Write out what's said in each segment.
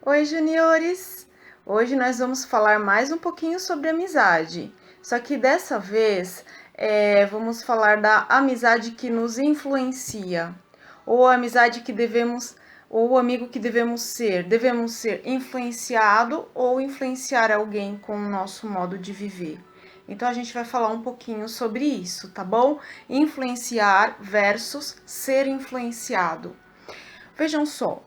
Oi, juniores! Hoje nós vamos falar mais um pouquinho sobre amizade. Só que dessa vez vamos falar da amizade que nos influencia, ou a amizade que devemos, ou o amigo que devemos ser. Devemos ser influenciado ou influenciar alguém com o nosso modo de viver. Então a gente vai falar um pouquinho sobre isso, tá bom? Influenciar versus ser influenciado. Vejam só,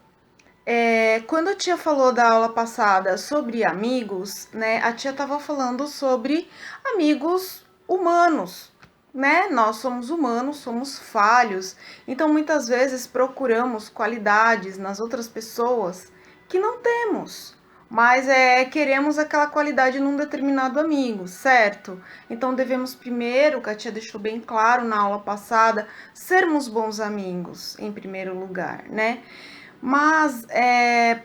quando a tia falou da aula passada sobre amigos, né? A tia estava falando sobre amigos humanos, né? Nós somos humanos, somos falhos, então muitas vezes procuramos qualidades nas outras pessoas que não temos, mas queremos aquela qualidade num determinado amigo, certo? Então devemos primeiro, que a tia deixou bem claro na aula passada, sermos bons amigos em primeiro lugar, né? Mas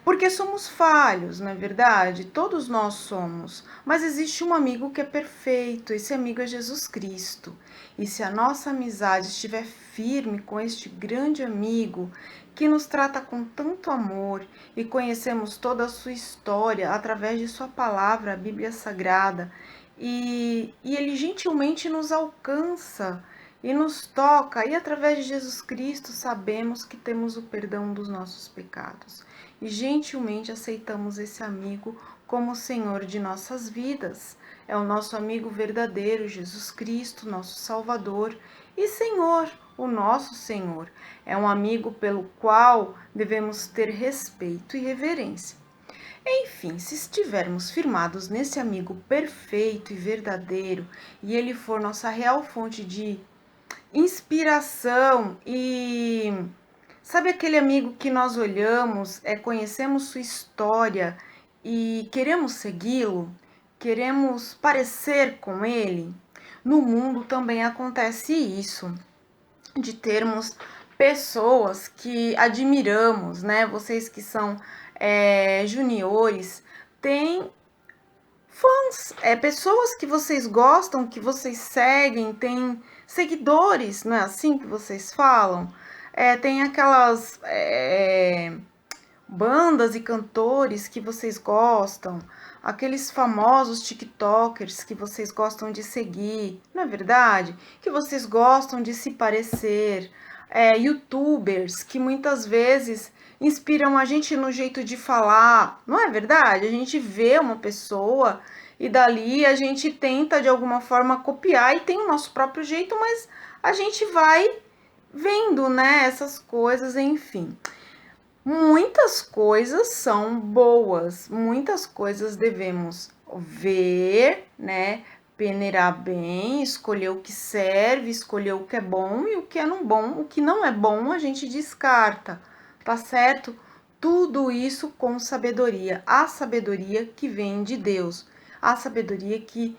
porque somos falhos, não é verdade? Todos nós somos. Mas existe um amigo que é perfeito, esse amigo é Jesus Cristo. E se a nossa amizade estiver firme com este grande amigo, que nos trata com tanto amor e conhecemos toda a sua história através de sua palavra, a Bíblia Sagrada, e ele gentilmente nos alcança e nos toca, e através de Jesus Cristo sabemos que temos o perdão dos nossos pecados. E gentilmente aceitamos esse amigo como Senhor de nossas vidas. É o nosso amigo verdadeiro, Jesus Cristo, nosso Salvador e Senhor, o nosso Senhor. É um amigo pelo qual devemos ter respeito e reverência. Enfim, se estivermos firmados nesse amigo perfeito e verdadeiro, e ele for nossa real fonte de inspiração e sabe aquele amigo que nós olhamos, conhecemos sua história e queremos segui-lo, queremos parecer com ele? No mundo também acontece isso, de termos pessoas que admiramos, né? Vocês que são juniores, têm fãs, pessoas que vocês gostam, que vocês seguem, tem seguidores, não é assim que vocês falam? Tem aquelas bandas e cantores que vocês gostam, aqueles famosos TikTokers que vocês gostam de seguir, não é verdade? Que vocês gostam de se parecer, YouTubers que muitas vezes inspiram a gente no jeito de falar, não é verdade? A gente vê uma pessoa e dali a gente tenta de alguma forma copiar e tem o nosso próprio jeito, mas a gente vai vendo, né, essas coisas, enfim. Muitas coisas são boas, muitas coisas devemos ver, né? Peneirar bem, escolher o que serve, escolher o que é bom e o que é não bom. O que não é bom a gente descarta, tá certo? Tudo isso com sabedoria, a sabedoria que vem de Deus, a sabedoria que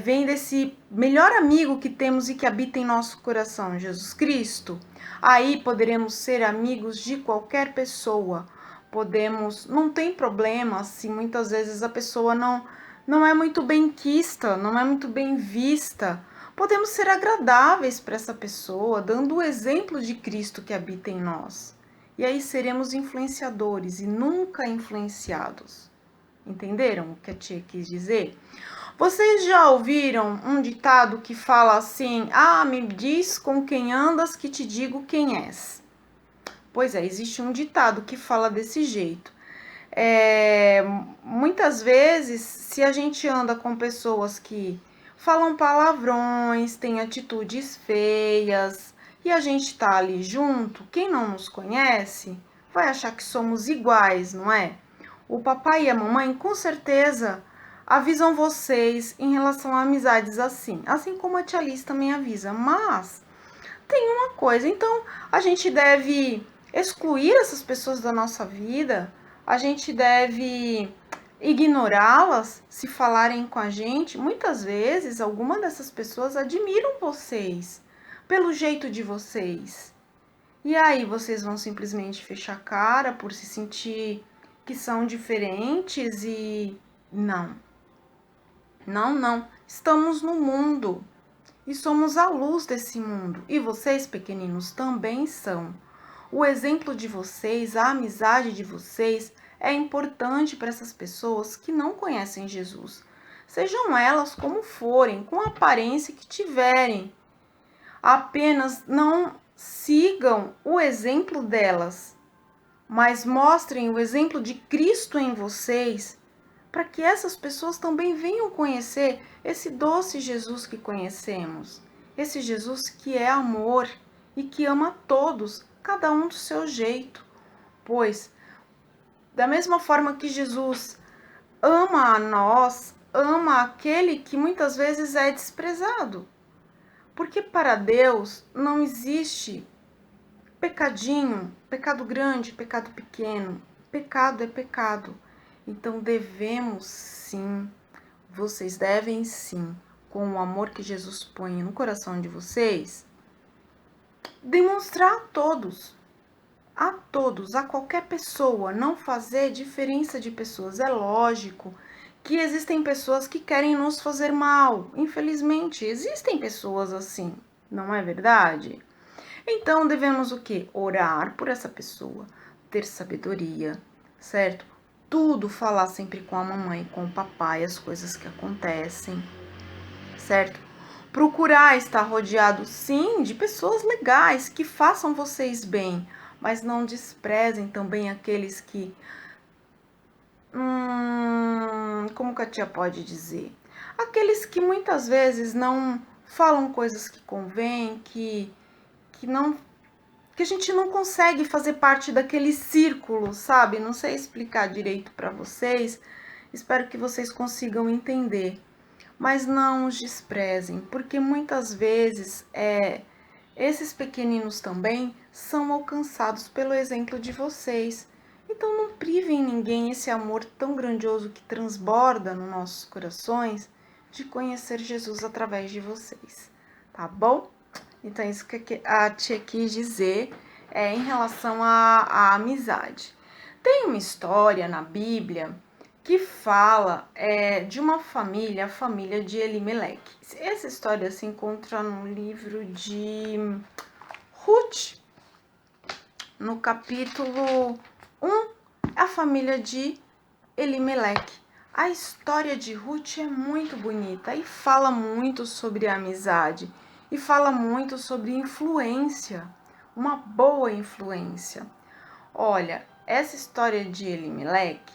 vem desse melhor amigo que temos e que habita em nosso coração, Jesus Cristo. Aí poderemos ser amigos de qualquer pessoa. Podemos, não tem problema se muitas vezes a pessoa não é muito benquista, não é muito bem vista. Podemos ser agradáveis para essa pessoa, dando o exemplo de Cristo que habita em nós. E aí seremos influenciadores e nunca influenciados. Entenderam o que a tia quis dizer? Vocês já ouviram um ditado que fala assim: ah, me diz com quem andas que te digo quem és? Pois é, existe um ditado que fala desse jeito. Muitas vezes, se a gente anda com pessoas que falam palavrões, têm atitudes feias, e a gente tá ali junto, quem não nos conhece vai achar que somos iguais, não é? O papai e a mamãe com certeza avisam vocês em relação a amizades assim como a tia Liz também avisa, mas tem uma coisa, então a gente deve excluir essas pessoas da nossa vida, a gente deve ignorá-las se falarem com a gente. Muitas vezes, alguma dessas pessoas admiram vocês pelo jeito de vocês. E aí vocês vão simplesmente fechar a cara por se sentir que são diferentes e não. Não, não. Estamos no mundo e somos a luz desse mundo. E vocês, pequeninos, também são. O exemplo de vocês, a amizade de vocês é importante para essas pessoas que não conhecem Jesus. Sejam elas como forem, com a aparência que tiverem. Apenas não sigam o exemplo delas, mas mostrem o exemplo de Cristo em vocês, para que essas pessoas também venham conhecer esse doce Jesus que conhecemos, esse Jesus que é amor e que ama todos, cada um do seu jeito. Pois, da mesma forma que Jesus ama a nós, ama aquele que muitas vezes é desprezado. Porque para Deus não existe pecadinho, pecado grande, pecado pequeno. Pecado é pecado. Então devemos sim, vocês devem sim, com o amor que Jesus põe no coração de vocês, demonstrar a todos, a qualquer pessoa, não fazer diferença de pessoas. É lógico que existem pessoas que querem nos fazer mal. Infelizmente, existem pessoas assim, não é verdade? Então devemos o quê? Orar por essa pessoa, ter sabedoria, certo? Tudo falar sempre com a mamãe, com o papai, as coisas que acontecem, certo? Procurar estar rodeado, sim, de pessoas legais que façam vocês bem, mas não desprezem também aqueles que, como que a tia pode dizer? Aqueles que muitas vezes não falam coisas que convêm, que não, que a gente não consegue fazer parte daquele círculo, sabe? Não sei explicar direito para vocês. Espero que vocês consigam entender. Mas não os desprezem, porque muitas vezes esses pequeninos também são alcançados pelo exemplo de vocês. Então não privem ninguém esse amor tão grandioso que transborda nos nossos corações de conhecer Jesus através de vocês, tá bom? Então isso que a tia quis dizer em relação à amizade. Tem uma história na Bíblia que fala de uma família, a família de Elimeleque. Essa história se encontra no livro de Ruth, no capítulo 1, a família de Elimeleque. A história de Ruth é muito bonita e fala muito sobre amizade e fala muito sobre influência, uma boa influência. Olha, essa história de Elimeleque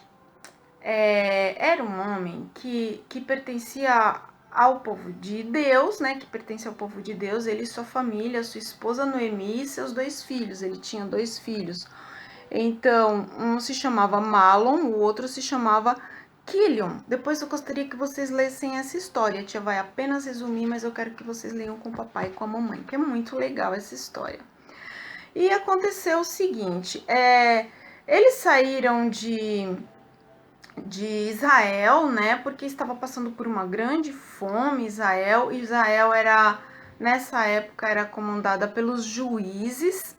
era um homem que pertencia ao povo de Deus, né? Que pertence ao povo de Deus, ele e sua família, sua esposa Noemi e seus 2 filhos. Ele tinha 2 filhos. Então, um se chamava Malom, o outro se chamava Quilion. Depois eu gostaria que vocês lessem essa história. A tia vai apenas resumir, mas eu quero que vocês leiam com o papai e com a mamãe, que é muito legal essa história. E aconteceu o seguinte, eles saíram de Israel, né? Porque estava passando por uma grande fome, Israel. Israel era, nessa época, era comandada pelos juízes.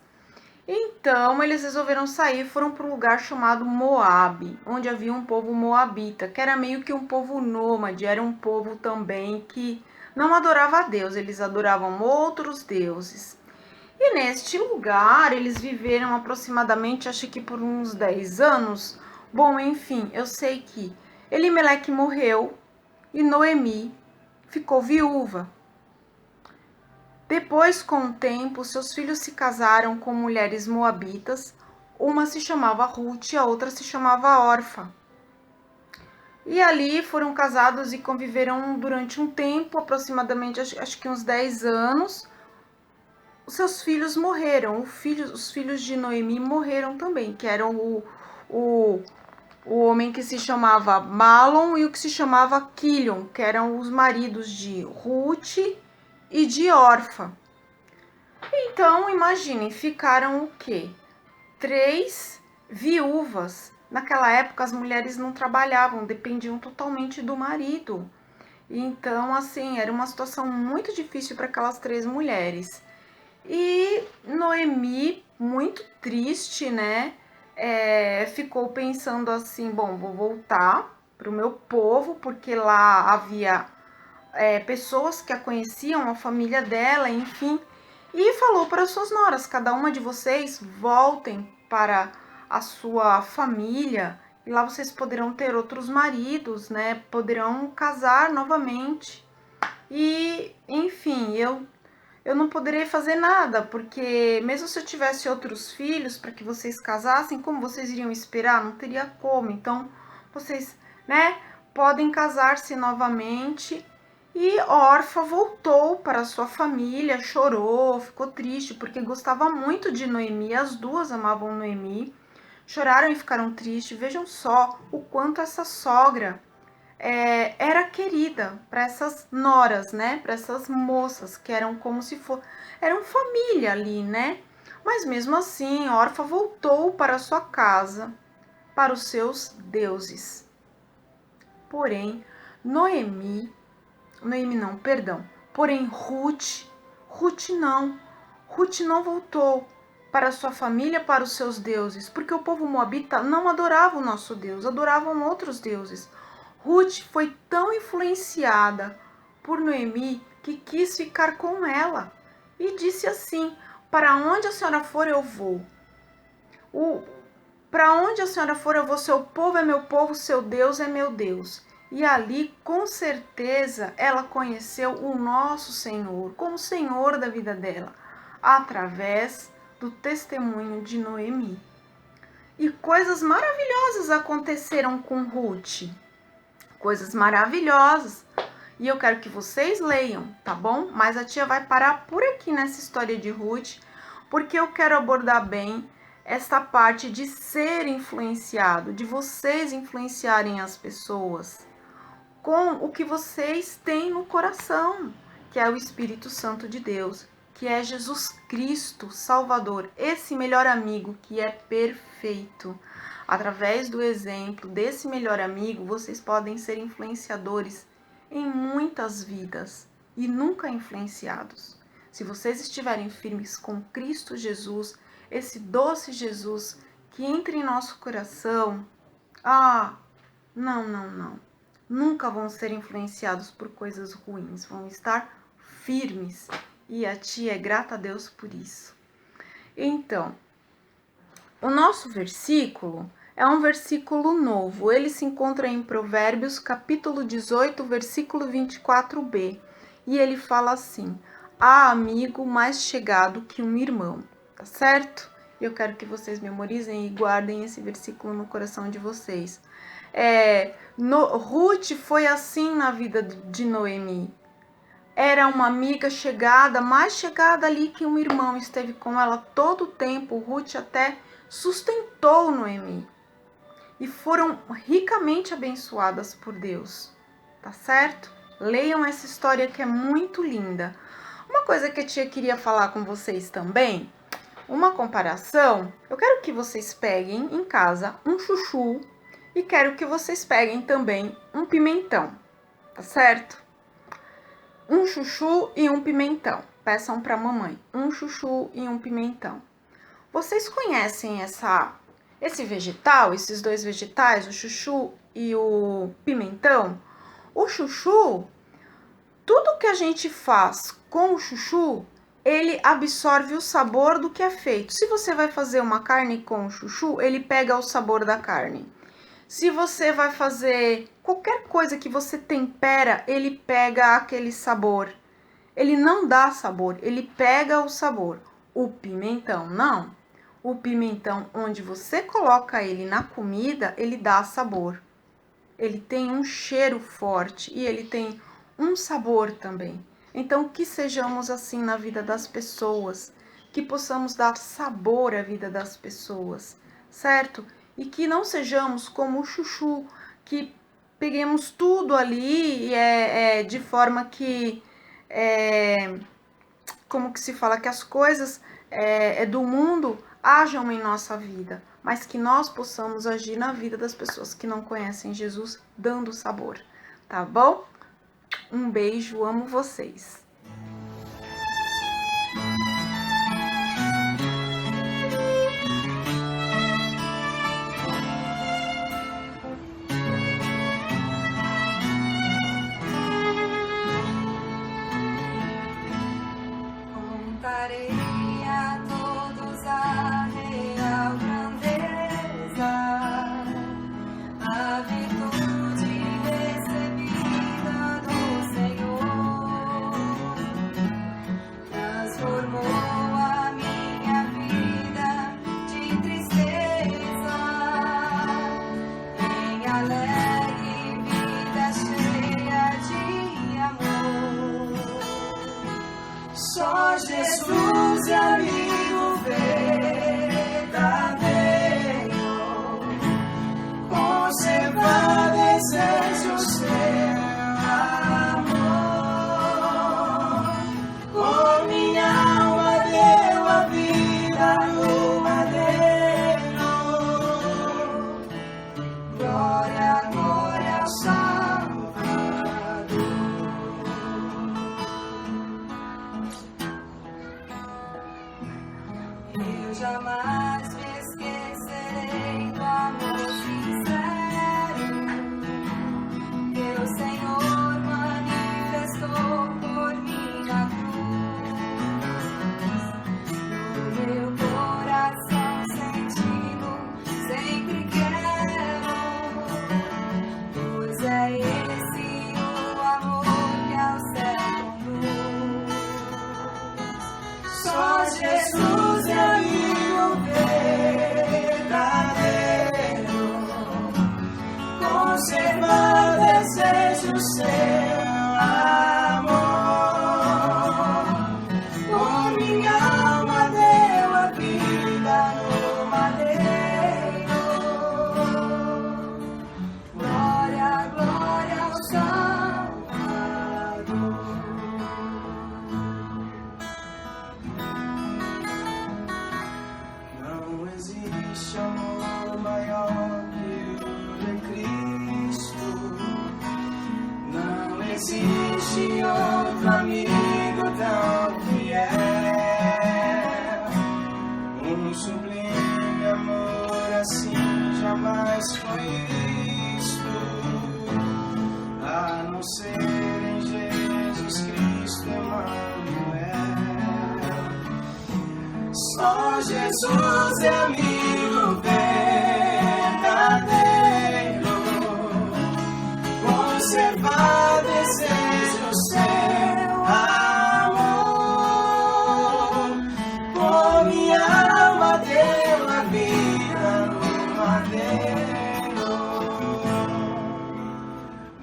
Então, eles resolveram sair, foram para um lugar chamado Moabe, onde havia um povo moabita, que era meio que um povo nômade, era um povo também que não adorava a Deus, eles adoravam outros deuses. E neste lugar, eles viveram aproximadamente, acho que por uns 10 anos. Bom, enfim, eu sei que Elimeleque morreu e Noemi ficou viúva. Depois, com o tempo, seus filhos se casaram com mulheres moabitas. Uma se chamava Ruth e a outra se chamava Orfa. E ali foram casados e conviveram durante um tempo, aproximadamente, acho que uns 10 anos. Os seus filhos morreram. Os filhos de Noemi morreram também, que eram o homem que se chamava Malom e o que se chamava Quilion, que eram os maridos de Ruth e de Orfa. Então, imaginem, ficaram o quê? 3 viúvas. Naquela época, as mulheres não trabalhavam, dependiam totalmente do marido. Então, assim, era uma situação muito difícil para aquelas 3 mulheres. E Noemi, muito triste, né? Ficou pensando assim, bom, vou voltar para o meu povo, porque lá havia pessoas que a conheciam, a família dela, enfim. E falou para suas noras, cada uma de vocês voltem para a sua família e lá vocês poderão ter outros maridos, né? Poderão casar novamente. E, enfim, eu não poderei fazer nada, porque mesmo se eu tivesse outros filhos para que vocês casassem, como vocês iriam esperar? Não teria como. Então, vocês, né, podem casar-se novamente. E Orfa voltou para sua família, chorou, ficou triste, porque gostava muito de Noemi, as duas amavam Noemi, choraram e ficaram tristes. Vejam só o quanto essa sogra era querida para essas noras, né? Para essas moças que eram como se eram família ali, né? Mas mesmo assim, Orfa voltou para sua casa, para os seus deuses. Porém, Noemi não, perdão. Porém, Ruth não voltou para sua família, para os seus deuses, porque o povo moabita não adorava o nosso Deus, adoravam outros deuses. Ruth foi tão influenciada por Noemi que quis ficar com ela e disse assim: para onde a senhora for, eu vou. Para onde a senhora for, eu vou. Seu povo é meu povo, seu Deus é meu Deus. E ali, com certeza, ela conheceu o nosso Senhor, como Senhor da vida dela, através do testemunho de Noemi. E coisas maravilhosas aconteceram com Ruth. Coisas maravilhosas. E eu quero que vocês leiam, tá bom? Mas a tia vai parar por aqui nessa história de Ruth, porque eu quero abordar bem essa parte de ser influenciado, de vocês influenciarem as pessoas com o que vocês têm no coração, que é o Espírito Santo de Deus, que é Jesus Cristo, Salvador, esse melhor amigo que é perfeito. Através do exemplo desse melhor amigo, vocês podem ser influenciadores em muitas vidas e nunca influenciados. Se vocês estiverem firmes com Cristo Jesus, esse doce Jesus que entra em nosso coração, não. Nunca vão ser influenciados por coisas ruins, vão estar firmes. E a tia é grata a Deus por isso. Então, o nosso versículo é um versículo novo. Ele se encontra em Provérbios, capítulo 18, versículo 24b. E ele fala assim: há amigo mais chegado que um irmão. Tá certo? Eu quero que vocês memorizem e guardem esse versículo no coração de vocês. Ruth foi assim na vida de Noemi. Era uma amiga chegada, mais chegada ali que um irmão. Esteve com ela todo o tempo. Ruth até sustentou Noemi. E foram ricamente abençoadas por Deus. Tá certo? Leiam essa história que é muito linda. Uma coisa que a tia queria falar com vocês também, uma comparação. Eu quero que vocês peguem em casa um chuchu e quero que vocês peguem também um pimentão, tá certo? Um chuchu e um pimentão. Peçam para a mamãe, um chuchu e um pimentão. Vocês conhecem esse vegetal, esses dois vegetais, o chuchu e o pimentão? O chuchu, tudo que a gente faz com o chuchu, ele absorve o sabor do que é feito. Se você vai fazer uma carne com o chuchu, ele pega o sabor da carne. Se você vai fazer qualquer coisa que você tempera, ele pega aquele sabor. Ele não dá sabor, ele pega o sabor. O pimentão não. O pimentão, onde você coloca ele na comida, ele dá sabor. Ele tem um cheiro forte e ele tem um sabor também. Então, que sejamos assim na vida das pessoas, que possamos dar sabor à vida das pessoas, certo? E que não sejamos como o chuchu, que peguemos tudo ali de forma que, como que se fala, que as coisas do mundo ajam em nossa vida, mas que nós possamos agir na vida das pessoas que não conhecem Jesus, dando sabor, tá bom? Um beijo, amo vocês. Contarei a todos a real grandeza Só Jesus é amigo verdadeiro. Conservar desejo seu amor. Com minha alma deu a vida no madeiro. Glória, glória ao Salvador. Eu jamais me esquecerei do amor sincero que o Senhor manifestou por mim na cruz. No meu coração sentido sempre quero, pois é esse o amor que ao céu conduz. Só Jesus é amigo verdadeiro. Conservar desejo seu amor. Com minha alma deu a vida no madeiro. Glória, glória ao Salvador. Não existe amor maior que o de Cristo. Não existe outro amigo tão fiel. Um sublime amor assim jamais foi visto, a não ser em Jesus Cristo Emmanuel. Só Jesus é amigo verdadeiro. Conservar desejo seu amor. Com minha alma deu a vida no madeiro.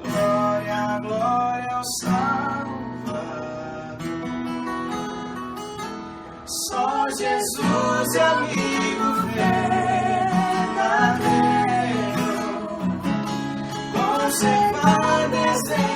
Glória, glória ao Salvador. Só Jesus é amigo verdadeiro. Conservar desejo